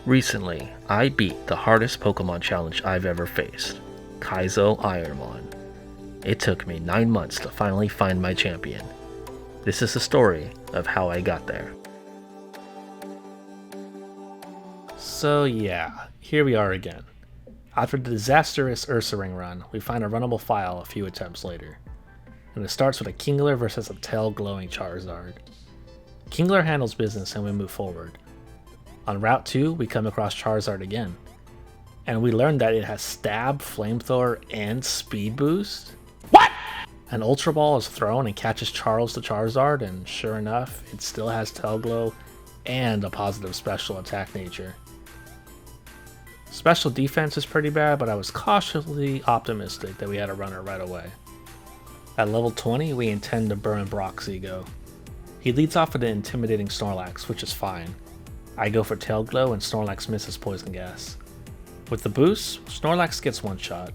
Recently, I beat the hardest Pokemon challenge I've ever faced, Kaizo IronMON. It took me 9 months to finally find my champion. This is the story of how I got there. So yeah, here we are again. After the disastrous Ursaring run, we find a runnable file a few attempts later. And it starts with a Kingler versus a tail-glowing Charizard. Kingler handles business and we move forward. On Route 2, we come across Charizard again. And we learn that it has Stab, Flamethrower, and Speed Boost. What?! An Ultra Ball is thrown and catches Charles the Charizard, and sure enough, it still has Tail Glow and a positive special attack nature. Special defense is pretty bad, but I was cautiously optimistic that we had a runner right away. At level 20, we intend to burn Brock's ego. He leads off with an intimidating Snorlax, which is fine. I go for Tail Glow and Snorlax misses Poison Gas. With the boost, Snorlax gets one shot,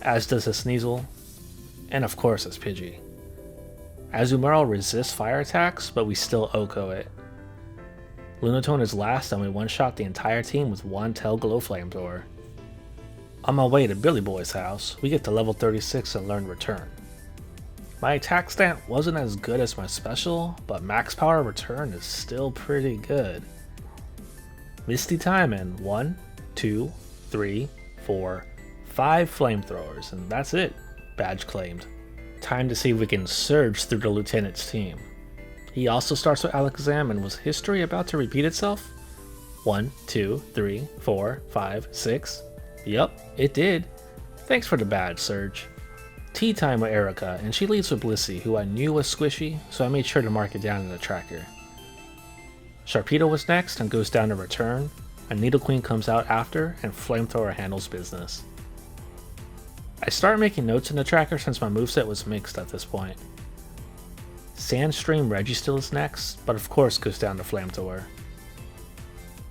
as does his Sneasel, and of course his Pidgey. Azumarill resists fire attacks, but we still OHKO it. Lunatone is last and we one-shot the entire team with one Tail Glow Flamethrower. On my way to Billy Boy's house, we get to level 36 and learn Return. My attack stat wasn't as good as my special, but max power Return is still pretty good. Misty Time and 1, 2, 3, 4, 5 flamethrowers, and that's it. Badge claimed. Time to see if we can surge through the Lieutenant's team. He also starts with Alakazam, and was history about to repeat itself? 1, 2, 3, 4, 5, 6. Yup, it did. Thanks for the badge, Surge. Tea time with Erica, and she leads with Blissey, who I knew was squishy, so I made sure to mark it down in the tracker. Sharpedo was next and goes down to Return, and Nidoqueen comes out after, and Flamethrower handles business. I started making notes in the tracker since my moveset was mixed at this point. Sandstream Registeel is next, but of course goes down to Flamethrower.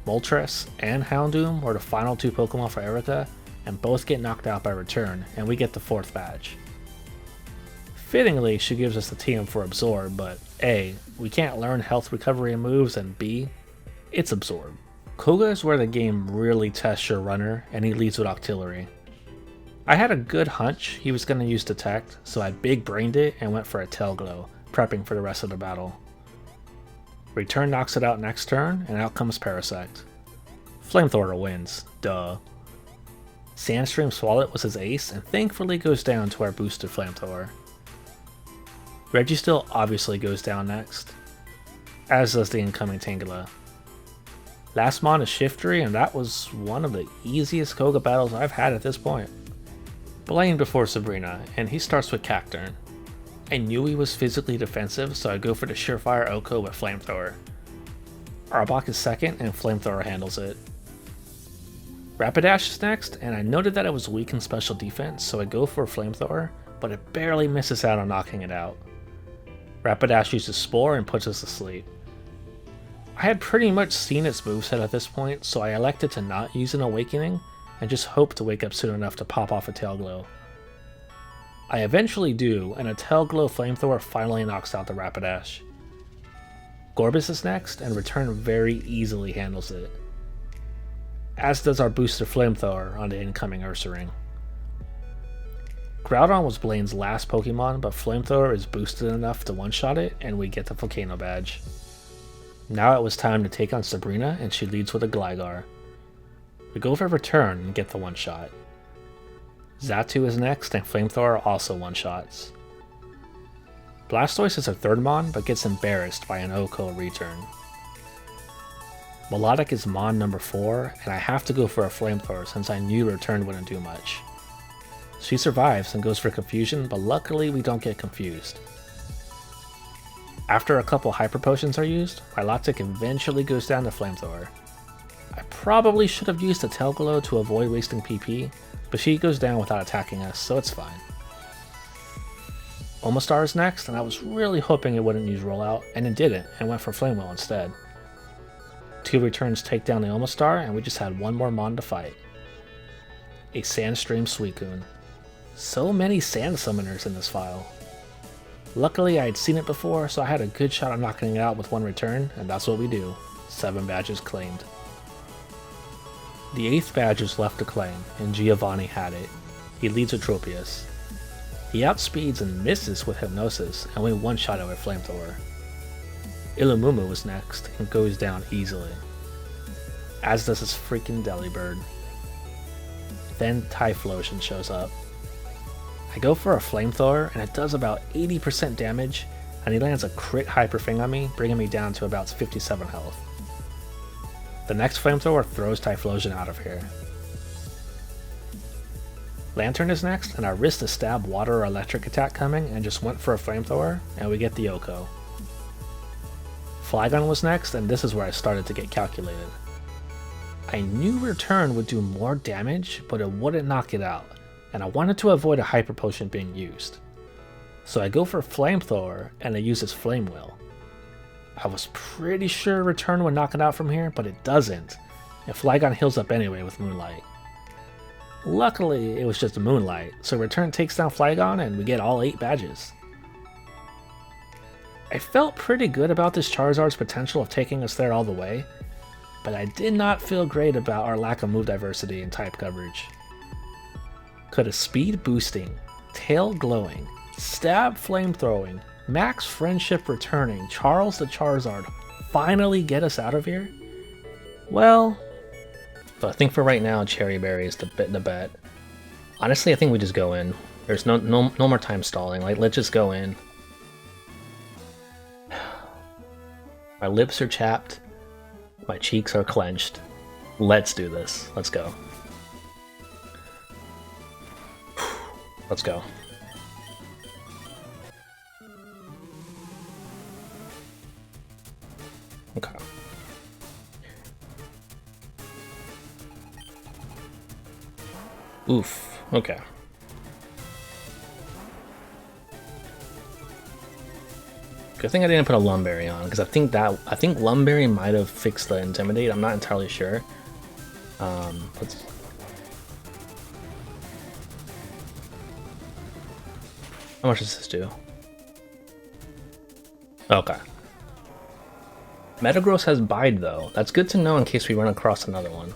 Moltres and Houndoom were the final two Pokemon for Erica, and both get knocked out by Return, and we get the 4th badge. Fittingly, she gives us the TM for Absorb, but A, we can't learn health recovery moves, and B, it's Absorb. Koga is where the game really tests your runner, and he leads with Octillery. I had a good hunch he was going to use Detect, so I big brained it and went for a Tail Glow, prepping for the rest of the battle. Return knocks it out next turn, and out comes Parasect. Flamethrower wins, duh. Sandstream Swalot was his ace, and thankfully goes down to our boosted Flamethrower. Registeel obviously goes down next, as does the incoming Tangela. Last mon is Shiftry, and that was one of the easiest Koga battles I've had at this point. Blaine before Sabrina, and he starts with Cacturne. I knew he was physically defensive, so I go for the Surefire OHKO with Flamethrower. Arbok is second, and Flamethrower handles it. Rapidash is next, and I noted that it was weak in special defense, so I go for a Flamethrower, but it barely misses out on knocking it out. Rapidash uses Spore and puts us to sleep. I had pretty much seen its moveset at this point, so I elected to not use an Awakening, and just hope to wake up soon enough to pop off a Tail Glow. I eventually do, and a Tail Glow Flamethrower finally knocks out the Rapidash. Gorbis is next, and Return very easily handles it, as does our boosted Flamethrower on the incoming Ursaring. Groudon was Blaine's last Pokemon, but Flamethrower is boosted enough to one-shot it, and we get the Volcano badge. Now it was time to take on Sabrina, and she leads with a Gligar. We go for Return and get the one-shot. Xatu is next, and Flamethrower also one-shots. Blastoise is a 3rd mon, but gets embarrassed by an OHKO return. Melodic is mon number 4, and I have to go for a Flamethrower since I knew Return wouldn't do much. She survives and goes for Confusion, but luckily we don't get confused. After a couple Hyper Potions are used, Milotic eventually goes down to Flamethrower. I probably should have used a Tail Glow to avoid wasting PP, but she goes down without attacking us, so it's fine. Omastar is next, and I was really hoping it wouldn't use Rollout, and it didn't, and went for Flame Wheel instead. 2 returns take down the Omastar, and we just had one more mon to fight. A Sandstream Suicune. So many Sand Summoners in this file. Luckily I had seen it before, so I had a good shot at knocking it out with one return, and that's what we do. 7 badges claimed. The 8th badge is left to claim, and Giovanni had it. He leads with Tropius. He outspeeds and misses with Hypnosis, and we one-shot it with Flamethrower. Ilumumu was next, and goes down easily. As does his freaking Delibird. Then Typhlosion shows up. I go for a Flamethrower, and it does about 80% damage, and he lands a crit Hyper Fang on me, bringing me down to about 57 health. The next Flamethrower throws Typhlosion out of here. Lantern is next, and I risked a stab water or electric attack coming and just went for a Flamethrower, and we get the Oko. Flygon was next, and this is where I started to get calculated. I knew Return would do more damage, but it wouldn't knock it out, and I wanted to avoid a Hyper Potion being used. So I go for Flamethrower, and it uses Flame Wheel. I was pretty sure Return would knock it out from here, but it doesn't, and Flygon heals up anyway with Moonlight. Luckily, it was just a Moonlight, so Return takes down Flygon and we get all 8 badges. I felt pretty good about this Charizard's potential of taking us there all the way, but I did not feel great about our lack of move diversity and type coverage. Could a Speed Boosting, Tail Glowing, Stab Flamethrowing, Max Friendship Returning Charles the Charizard finally get us out of here? Well, so I think for right now, Cherry Berry is the bet. Honestly, I think we just go in. There's no more time stalling. Like, let's just go in. My lips are chapped. My cheeks are clenched. Let's do this. Let's go. Let's go. Okay. Oof. Okay. Good thing I didn't put a Lumberry on, because I think Lumberry might have fixed the Intimidate. I'm not entirely sure. Let's. How much does this do? Okay. Metagross has Bide though. That's good to know in case we run across another one.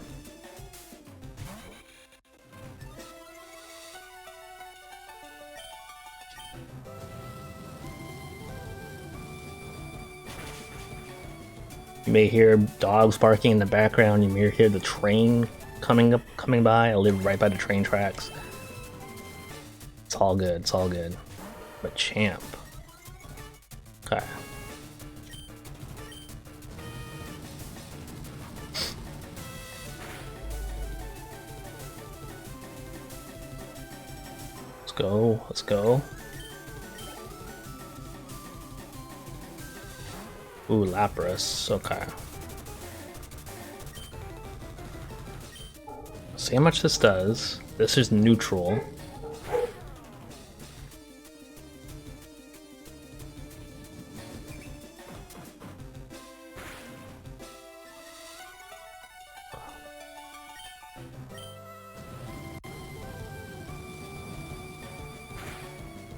You may hear dogs barking in the background. You may hear the train coming by. I live right by the train tracks. It's all good. It's all good. But champ. Okay. Let's go. Let's go. Ooh, Lapras. Okay. See how much this does. This is neutral.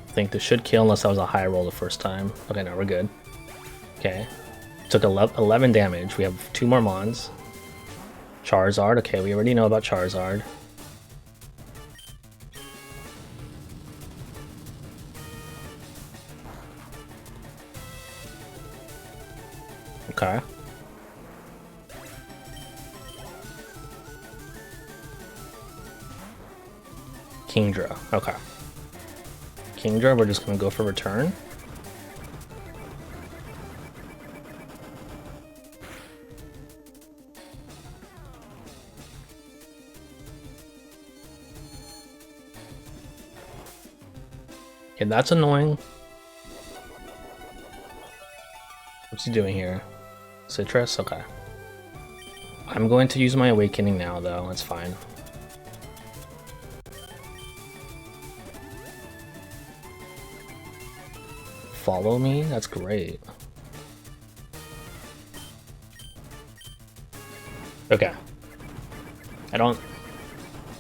I think this should kill unless that was a high roll the first time. Okay, no, we're good. Okay. Took 11 damage. We have 2 more Mons. Charizard. Okay, we already know about Charizard. Okay. Kingdra. Okay. Kingdra, we're just gonna go for return. Okay, that's annoying. What's he doing here? Citrus? Okay. I'm going to use my awakening now, though. That's fine. Follow me? That's great. Okay. I don't...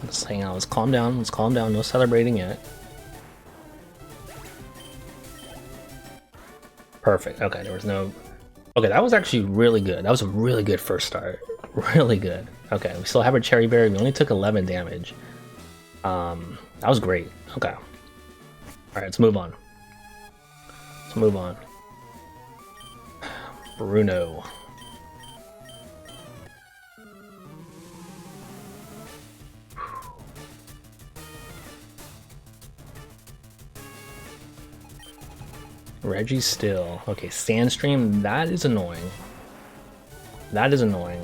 Let's hang out. Let's calm down. Let's calm down. No celebrating yet. Perfect. Okay, there was no... Okay, that was actually really good. That was a really good first start. Really good. Okay, we still have our Cherry Berry. We only took 11 damage. That was great. Okay. Alright, let's move on. Let's move on. Bruno. Reggie still. Okay, Sandstream, that is annoying. That is annoying.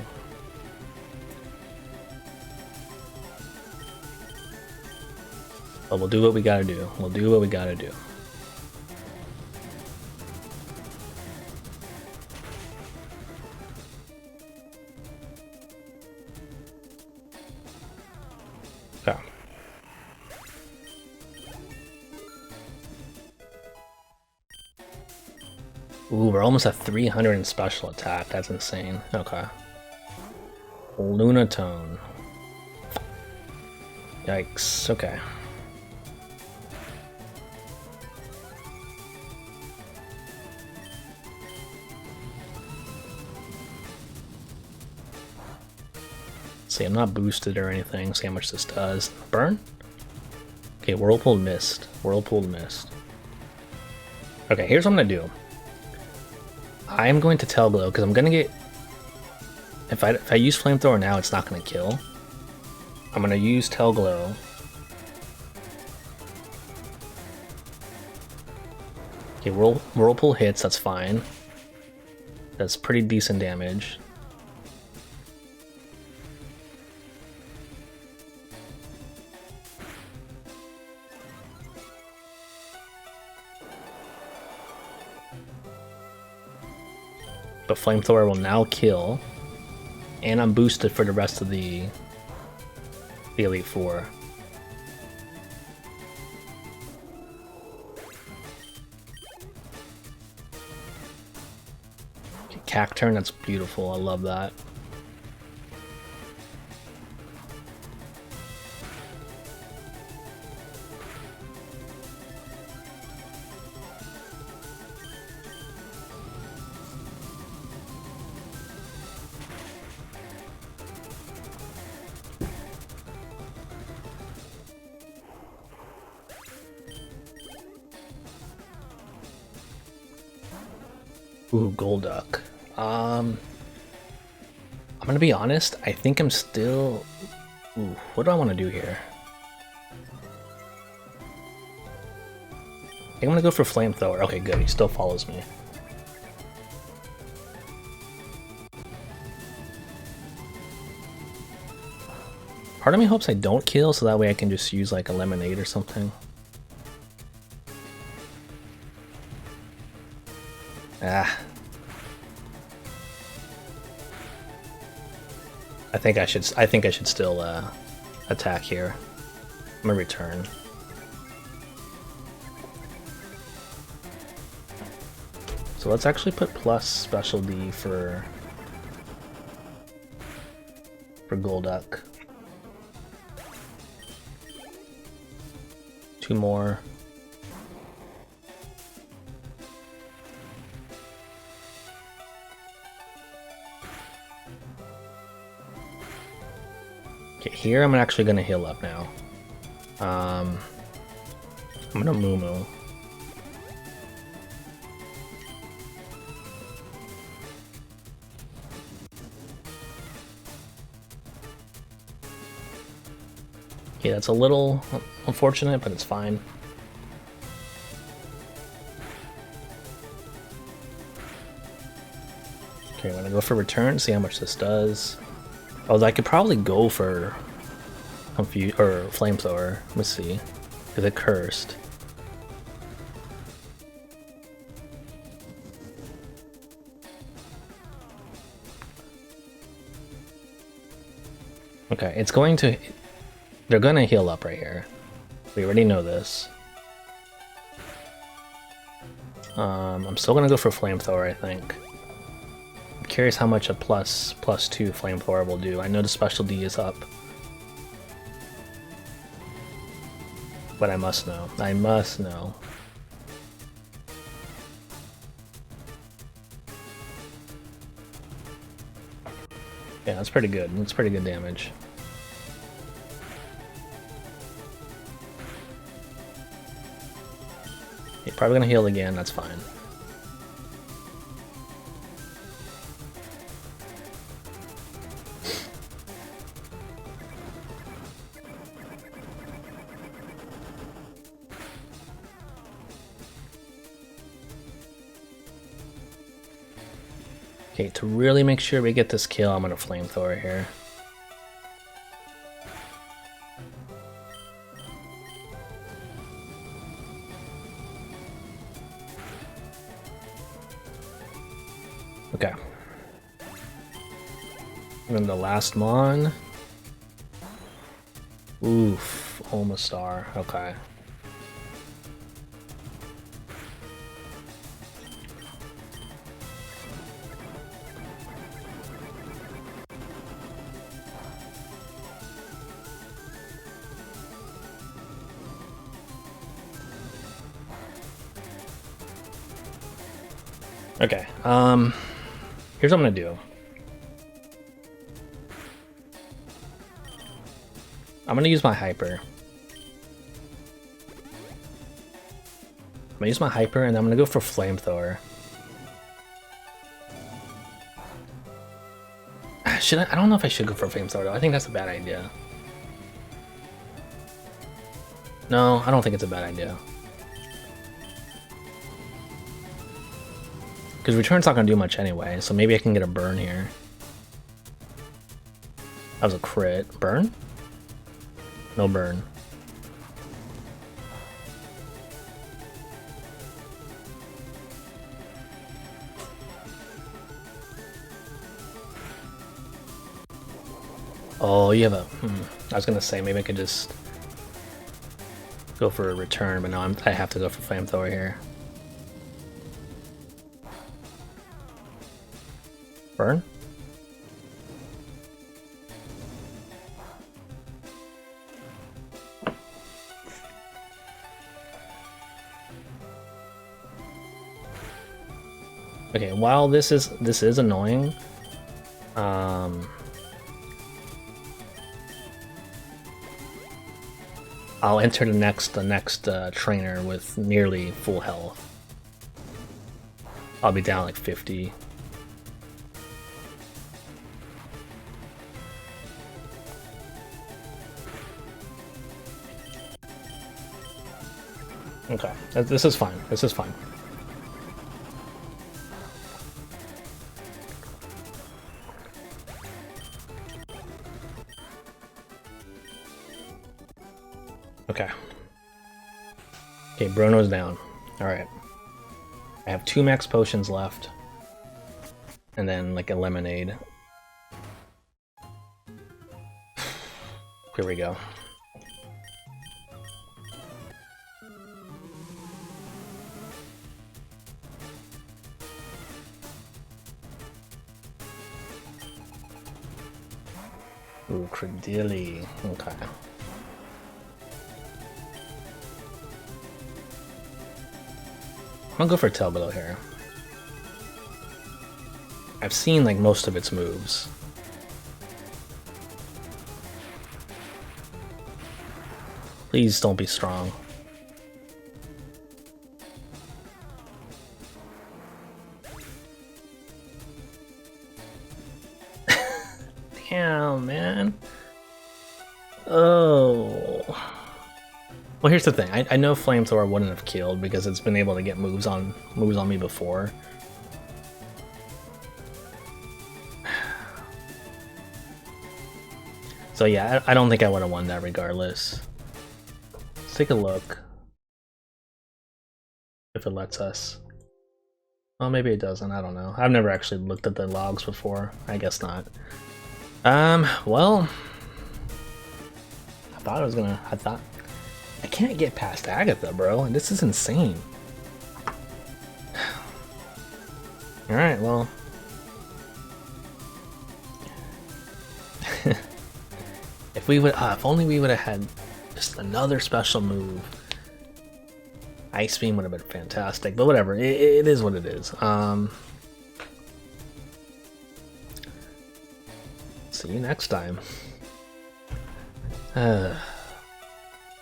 But we'll do what we gotta do. We'll do what we gotta do. Okay. Ooh, we're almost at 300 in special attack. That's insane. Okay. Lunatone. Yikes. Okay. See, I'm not boosted or anything. See how much this does. Burn? Okay, Whirlpool Mist. Whirlpool Mist. Okay, here's what I'm gonna do. I'm going to Tail Glow because I'm gonna get. If I use Flamethrower now, it's not gonna kill. I'm gonna use Tail Glow. Okay, Whirlpool hits. That's fine. That's pretty decent damage. But Flamethrower will now kill, and I'm boosted for the rest of the Elite Four. Okay, Cacturn, that's beautiful. I love that. Ooh, Golduck. I'm gonna be honest, I think I'm still... Ooh, what do I want to do here? I think I'm gonna go for Flamethrower. Okay, good, he still follows me. Part of me hopes I don't kill, so that way I can just use like a Lemonade or something. Ah. I think I should still attack here. I'm gonna return. So let's actually put plus Special D for Golduck. 2 more. Okay, here I'm actually gonna heal up now. I'm gonna Moo. Okay, that's a little unfortunate, but it's fine. Okay, I'm gonna go for return, see how much this does. Although I could probably go for Flamethrower. Let's see. Is it cursed? Okay, it's going to... They're gonna heal up right here. We already know this. I'm still gonna go for Flamethrower, I think. I'm curious how much a +2 Flamethrower will do. I know the Special D is up. But I must know. I must know. Yeah, that's pretty good. That's pretty good damage. You're probably gonna heal again, that's fine. Okay, to really make sure we get this kill, I'm gonna flamethrower here. Okay. And then the last mon. Oof, almost star. Okay. Okay, here's what I'm gonna do. I'm gonna use my hyper. I'm gonna use my hyper and I'm gonna go for flamethrower. Should I don't know if I should go for flamethrower though. I think that's a bad idea. No, I don't think it's a bad idea. Because return's not gonna do much anyway, so maybe I can get a burn here. That was a crit. Burn? No burn. Oh, you have a... I was gonna say, maybe I could just go for a return, but no, I have to go for flamethrower here. Burn? Okay, while this is annoying, I'll enter the next trainer with nearly full health. I'll be down like 50. Okay, this is fine. This is fine. Okay. Okay, Bruno's down. Alright. I have 2 max potions left. And then, like, a lemonade. Here we go. Ooh, Credilli. Okay. I'm gonna go for Tail Below here. I've seen like most of its moves. Please don't be strong. Damn, man. Oh. Well, here's the thing. I know Flamethrower wouldn't have killed because it's been able to get moves on me before. So yeah, I don't think I would have won that regardless. Let's take a look. If it lets us. Well, maybe it doesn't. I don't know. I've never actually looked at the logs before. I guess not. Well, I thought I can't get past Agatha, bro. This is insane. All right, well. If only we would have had just another special move. Ice Beam would have been fantastic, but whatever. It is what it is. See you next time.